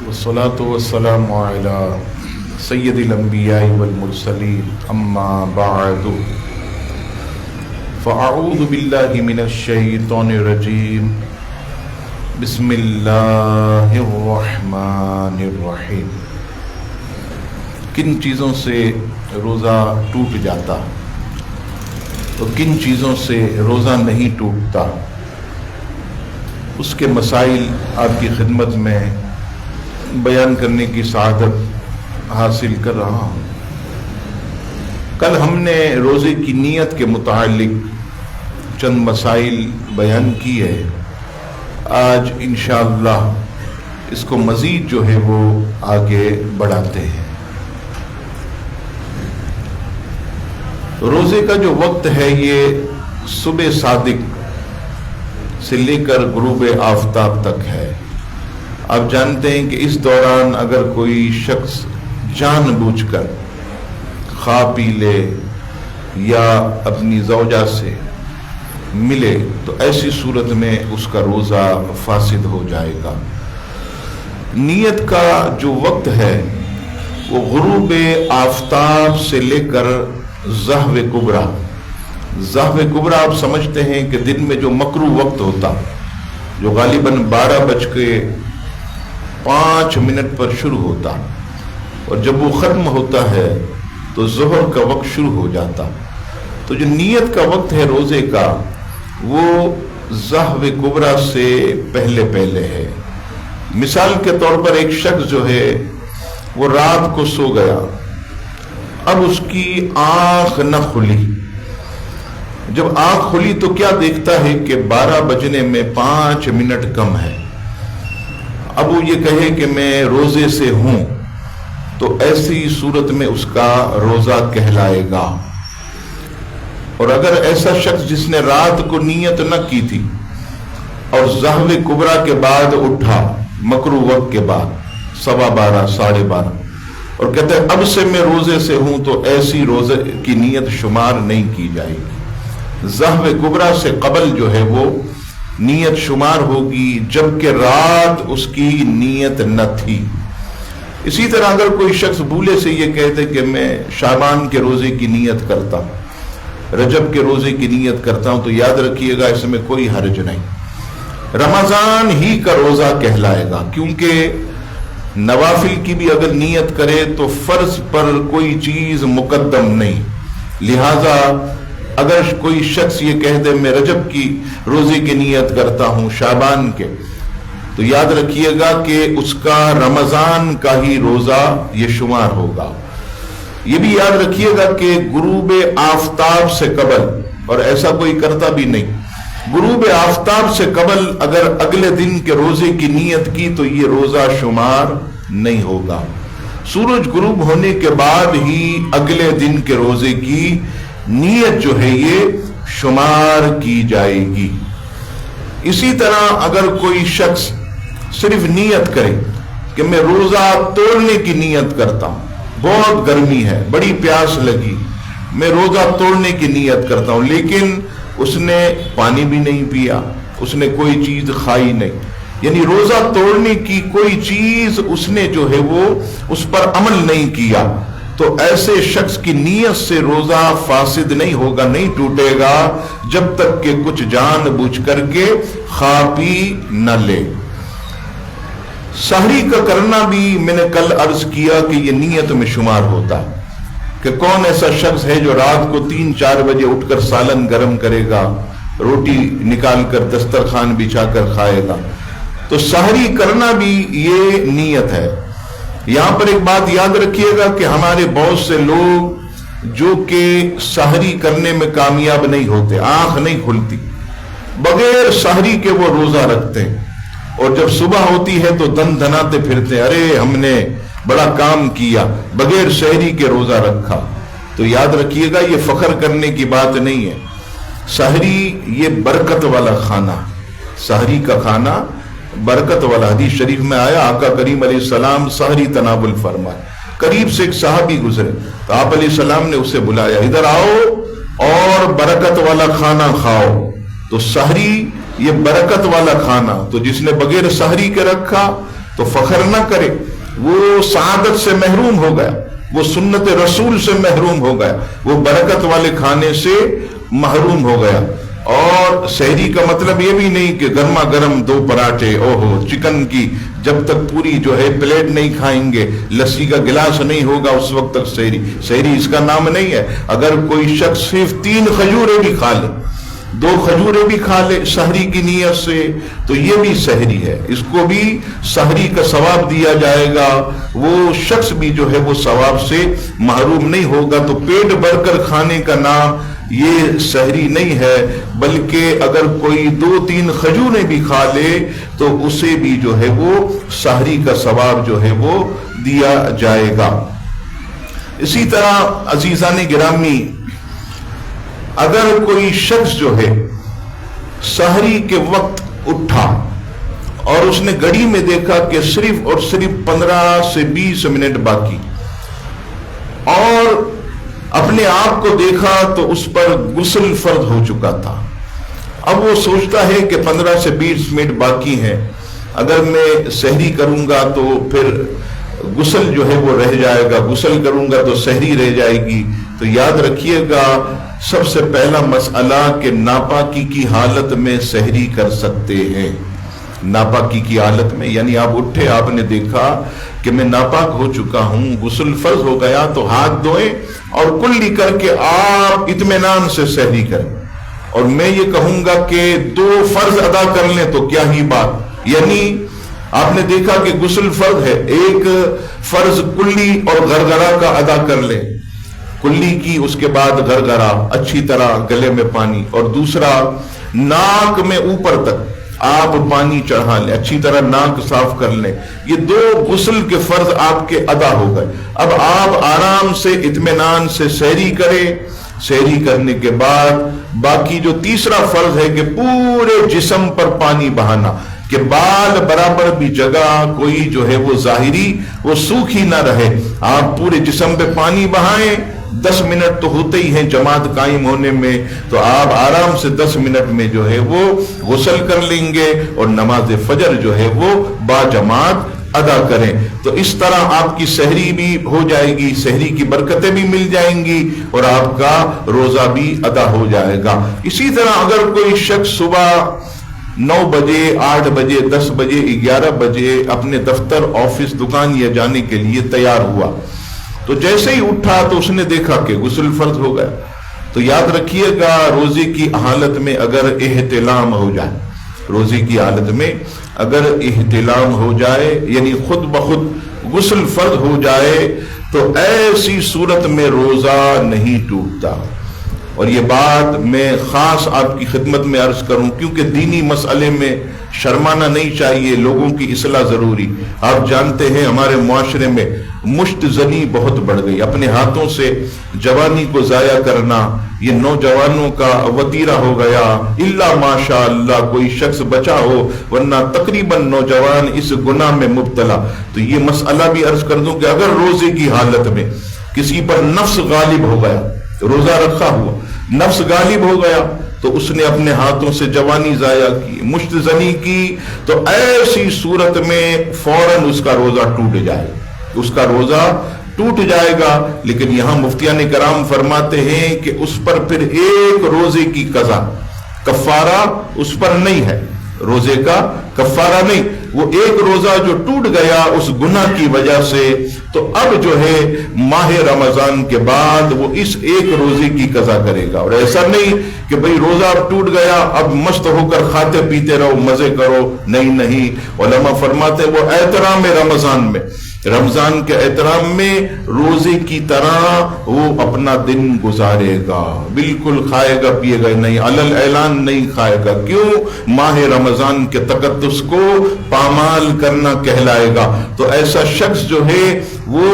والصلاة والسلام على سید الانبیاء والمرسلین اما بعد فاعوذ باللہ من الشیطان الرجیم بسم اللہ الرحمن الرحیم۔ کن چیزوں سے روزہ ٹوٹ جاتا تو کن چیزوں سے روزہ نہیں ٹوٹتا، اس کے مسائل آپ کی خدمت میں بیان کرنے کی سعادت حاصل کر رہا ہوں۔ کل ہم نے روزے کی نیت کے متعلق چند مسائل بیان کی ہے۔ آج انشاءاللہ اس کو مزید جو ہے وہ آگے بڑھاتے ہیں۔ روزے کا جو وقت ہے یہ صبح صادق سے لے کر غروب آفتاب تک ہے۔ آپ جانتے ہیں کہ اس دوران اگر کوئی شخص جان بوجھ کر کھا پی لے یا اپنی زوجہ سے ملے تو ایسی صورت میں اس کا روزہ فاسد ہو جائے گا۔ نیت کا جو وقت ہے وہ غروب آفتاب سے لے کر ظہو کبریٰ۔ ظہو کبریٰ آپ سمجھتے ہیں کہ دن میں جو مکروہ وقت ہوتا، جو غالباً 12:05 پر شروع ہوتا اور جب وہ ختم ہوتا ہے تو ظہر کا وقت شروع ہو جاتا، تو جو نیت کا وقت ہے روزے کا وہ ظہو کبریٰ سے پہلے ہے۔ مثال کے طور پر ایک شخص جو ہے وہ رات کو سو گیا، اب اس کی آنکھ نہ کھلی۔ جب آنکھ کھلی تو کیا دیکھتا ہے کہ 12 بجنے میں 5 منٹ کم ہے۔ اب وہ یہ کہے کہ میں روزے سے ہوں تو ایسی صورت میں اس کا روزہ کہلائے گا۔ اور اگر ایسا شخص جس نے رات کو نیت نہ کی تھی اور ظہو کبریٰ کے بعد اٹھا مکروہ وقت کے بعد 12:15 12:30 اور کہتے ہیں اب سے میں روزے سے ہوں، تو ایسی روزے کی نیت شمار نہیں کی جائے گی۔ ظہو کبریٰ سے قبل جو ہے وہ نیت شمار ہوگی، جبکہ رات اس کی نیت نہ تھی۔ اسی طرح اگر کوئی شخص بھولے سے یہ کہتے کہ میں شعبان کے روزے کی نیت کرتا ہوں، رجب کے روزے کی نیت کرتا ہوں، تو یاد رکھیے گا اس میں کوئی حرج نہیں، رمضان ہی کا روزہ کہلائے گا، کیونکہ نوافل کی بھی اگر نیت کرے تو فرض پر کوئی چیز مقدم نہیں۔ لہذا اگر کوئی شخص یہ کہہ دے میں رجب کی روزے کی نیت کرتا ہوں شعبان کے، تو یاد رکھیے گا کہ اس کا رمضان کا ہی روزہ یہ شمار ہوگا۔ یہ بھی یاد رکھیے گا کہ غروب آفتاب سے قبل، اور ایسا کوئی کرتا بھی نہیں، غروب آفتاب سے قبل اگر اگلے دن کے روزے کی نیت کی تو یہ روزہ شمار نہیں ہوگا۔ سورج غروب ہونے کے بعد ہی اگلے دن کے روزے کی نیت جو ہے یہ شمار کی جائے گی۔ اسی طرح اگر کوئی شخص صرف نیت کرے کہ میں روزہ توڑنے کی نیت کرتا ہوں، بہت گرمی ہے، بڑی پیاس لگی، میں روزہ توڑنے کی نیت کرتا ہوں، لیکن اس نے پانی بھی نہیں پیا، اس نے کوئی چیز کھائی نہیں، یعنی روزہ توڑنے کی کوئی چیز اس نے جو ہے وہ اس پر عمل نہیں کیا، تو ایسے شخص کی نیت سے روزہ فاسد نہیں ہوگا، نہیں ٹوٹے گا، جب تک کہ کچھ جان بوجھ کر کے کھا پی نہ لے۔ سحری کا کرنا بھی میں نے کل عرض کیا کہ یہ نیت میں شمار ہوتا ہے، کہ کون ایسا شخص ہے جو رات کو 3-4 بجے اٹھ کر سالن گرم کرے گا، روٹی نکال کر دسترخوان بچھا کر کھائے گا، تو سحری کرنا بھی یہ نیت ہے۔ یہاں پر ایک بات یاد رکھیے گا کہ ہمارے بہت سے لوگ جو کہ سحری کرنے میں کامیاب نہیں ہوتے، آنکھ نہیں کھلتی، بغیر سحری کے وہ روزہ رکھتے ہیں، اور جب صبح ہوتی ہے تو دن دھناتے پھرتے ہیں، ارے ہم نے بڑا کام کیا، بغیر سحری کے روزہ رکھا۔ تو یاد رکھیے گا یہ فخر کرنے کی بات نہیں ہے، سحری یہ برکت والا کھانا، سحری کا کھانا برکت والا۔ حدیث شریف میں آیا آقا کریم علیہ السلام سحری تناول فرمائے، قریب سے ایک صحابی گزرے تو آپ علیہ السلام نے اسے بلایا، ادھر آؤ اور برکت والا کھانا کھاؤ۔ تو سحری یہ برکت والا کھانا، تو جس نے بغیر سحری کے رکھا تو فخر نہ کرے، وہ سعادت سے محروم ہو گیا، وہ سنت رسول سے محروم ہو گیا، وہ برکت والے کھانے سے محروم ہو گیا۔ اور سحری کا مطلب یہ بھی نہیں کہ گرما گرم 2 پراٹھے چکن کی، جب تک پوری جو ہے پلیٹ نہیں کھائیں گے، لسی کا گلاس نہیں ہوگا اس وقت تک سحری اس کا نام نہیں ہے۔ اگر کوئی شخص صرف 3 کھجوریں بھی کھا لے، 2 کھجوریں بھی کھا لے سحری کی نیت سے، تو یہ بھی سحری ہے، اس کو بھی سحری کا ثواب دیا جائے گا، وہ شخص بھی جو ہے وہ ثواب سے محروم نہیں ہوگا۔ تو پیٹ بھر کر کھانے کا نام یہ سحری نہیں ہے، بلکہ اگر کوئی 2-3 کھجوریں بھی کھا لے تو اسے بھی جو ہے وہ سحری کا ثواب جو ہے وہ دیا جائے گا۔ اسی طرح عزیزان گرامی، اگر کوئی شخص جو ہے سحری کے وقت اٹھا اور اس نے گھڑی میں دیکھا کہ صرف اور صرف 15 سے 20 منٹ باقی، اور اپنے آپ کو دیکھا تو اس پر غسل فرض ہو چکا تھا، اب وہ سوچتا ہے کہ 15 سے 20 منٹ باقی ہیں، اگر میں سحری کروں گا تو پھر غسل جو ہے وہ رہ جائے گا، غسل کروں گا تو سحری رہ جائے گی۔ تو یاد رکھیے گا، سب سے پہلا مسئلہ کہ ناپاکی کی حالت میں سحری کر سکتے ہیں۔ ناپاکی کی حالت میں یعنی آپ اٹھے، آپ نے دیکھا کہ میں ناپاک ہو چکا ہوں، غسل فرض ہو گیا، تو ہاتھ دھوئیں اور کلی کر کے آپ اطمینان سے سحری کریں۔ اور میں یہ کہوں گا کہ 2 فرض ادا کر لیں تو کیا ہی بات، یعنی آپ نے دیکھا کہ غسل فرض ہے، ایک فرض کلی اور غرغرہ کا ادا کر لیں، کلی کی، اس کے بعد غرغرہ اچھی طرح گلے میں پانی، اور دوسرا ناک میں اوپر تک آپ پانی چڑھا لیں، اچھی طرح ناک صاف کر لیں۔ یہ 2 غسل کے فرض آپ کے ادا ہو گئے۔ اب آپ آرام سے اطمینان سے سحری کریں، سحری کرنے کے بعد باقی جو تیسرا فرض ہے کہ پورے جسم پر پانی بہانا، کہ بال برابر بھی جگہ کوئی جو ہے وہ ظاہری وہ سوکھی نہ رہے، آپ پورے جسم پہ پانی بہائیں۔ 10 منٹ تو ہوتے ہی ہیں جماعت قائم ہونے میں، تو آپ آرام سے 10 منٹ میں جو ہے وہ غسل کر لیں گے اور نماز فجر جو ہے وہ با جماعت ادا کریں۔ تو اس طرح آپ کی سحری بھی ہو جائے گی، سحری کی برکتیں بھی مل جائیں گی، اور آپ کا روزہ بھی ادا ہو جائے گا۔ اسی طرح اگر کوئی شخص صبح 9 بجے، 8 بجے، 10 بجے، 11 بجے اپنے دفتر، آفس، دکان یا جانے کے لیے تیار ہوا، تو جیسے ہی اٹھا تو اس نے دیکھا کہ غسل فرض ہو گیا، تو یاد رکھیے گا روزے کی حالت میں اگر احتلام ہو جائے، روزے کی حالت میں اگر احتلام ہو جائے یعنی خود بخود غسل فرض ہو جائے، تو ایسی صورت میں روزہ نہیں ٹوٹتا۔ اور یہ بات میں خاص آپ کی خدمت میں عرض کروں، کیونکہ دینی مسئلے میں شرمانا نہیں چاہیے، لوگوں کی اصلاح ضروری۔ آپ جانتے ہیں ہمارے معاشرے میں مشت زنی بہت بڑھ گئی، اپنے ہاتھوں سے جوانی کو ضائع کرنا یہ نوجوانوں کا وتیرہ ہو گیا، الا ماشاء اللہ کوئی شخص بچا ہو، ورنہ تقریباً نوجوان اس گناہ میں مبتلا۔ تو یہ مسئلہ بھی عرض کر دوں کہ اگر روزے کی حالت میں کسی پر نفس غالب ہو گیا، روزہ رکھا ہوا نفس غالب ہو گیا، تو اس نے اپنے ہاتھوں سے جوانی ضائع کی، مشت زنی کی، تو ایسی صورت میں فوراً اس کا روزہ ٹوٹ جائے، اس کا روزہ ٹوٹ جائے گا۔ لیکن یہاں مفتیان کرام فرماتے ہیں کہ اس پر پھر ایک روزے کی قضا، کفارہ اس پر نہیں ہے، روزے کا کفارہ نہیں، وہ ایک روزہ جو ٹوٹ گیا اس گناہ کی وجہ سے، تو اب جو ہے ماہ رمضان کے بعد وہ اس ایک روزے کی قضا کرے گا۔ اور ایسا نہیں کہ بھئی روزہ اب ٹوٹ گیا اب مست ہو کر کھاتے پیتے رہو، مزے کرو، نہیں، علماء فرماتے ہیں وہ احترام رمضان میں، رمضان کے احترام میں روزے کی طرح وہ اپنا دن گزارے گا، بالکل کھائے گا پیے گا نہیں، علل اعلان نہیں کھائے گا، کیوں؟ ماہ رمضان کے تقدس کو پامال کرنا کہلائے گا۔ تو ایسا شخص جو ہے وہ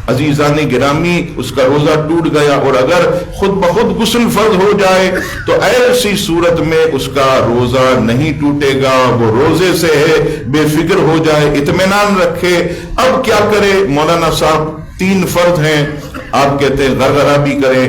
عزیزان گرامی اس کا روزہ ٹوٹ گیا، اور اگر خود بخود غسل فرض ہو جائے تو ایسی صورت میں اس کا روزہ نہیں ٹوٹے گا، وہ روزے سے ہے بے فکر ہو جائے، اطمینان رکھے۔ اب کیا کرے مولانا صاحب؟ 3 فرض ہیں، آپ کہتے ہیں غرغرہ بھی کریں،